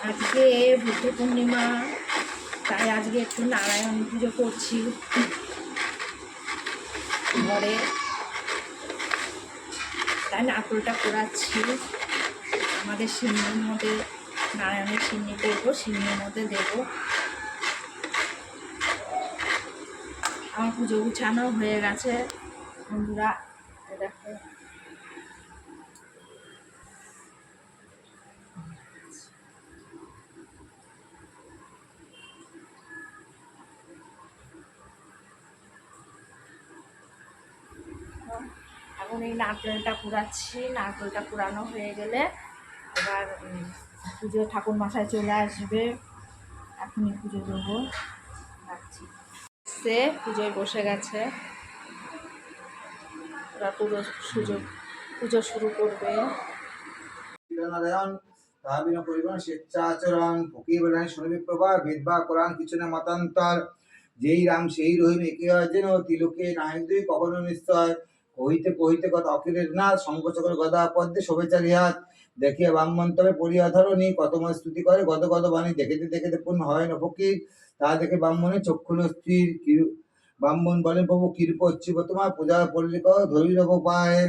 আজকে বুদ্ধ পূর্ণিমা, তাই আজকে একটু নারায়ণ পুজো করছি ঘরে। তাই নারকেলটা কুড়াচ্ছি। আমাদের সিন্নির মধ্যে নারায়ণের সিন্নি করবো, সিন্নির মধ্যে দেবো। আমার পুজো গুছানো হয়ে গেছে বন্ধুরা, দেখো। এখন এই নারকেলটা কুড়াচ্ছি। নারকেলটা কুড়ানো হয়ে গেলে এবার পুজো ঠাকুর মশাই চলে আসবে, এখনই পুজো দেবো। রাখছি। সে পুজোয় বসে গেছে, এবার পুজো শুরু করবে। তাহাবিনা পরিবহন স্বেচ্ছাচরণ ফকির বলেন শনিবিপ্রভা বেদবা কোরআন কিছু না মতান্তর যেই রাম সেই রহিম একে যেন তিলকে নাহিদুই কখনো নিশ্চয় কহিতে কহিতে কথা অখিলের না শঙ্কচক্র গদা পদ্মে শোভেচারী হাত দেখিয়া ব্রাহ্মণ তবে পরিয়াধরণী কতময় স্তুতি করে গদ গদ বাণী দেখিতে দেখিতে পূর্ণ হয় না ফকির তা দেখে ব্রাহ্মণের চক্ষুল স্থির ব্রাহ্মণ বলেন প্রভু কৃপ হচ্ছি তোমার পূজা পল্লিক ধরি নেব পায়।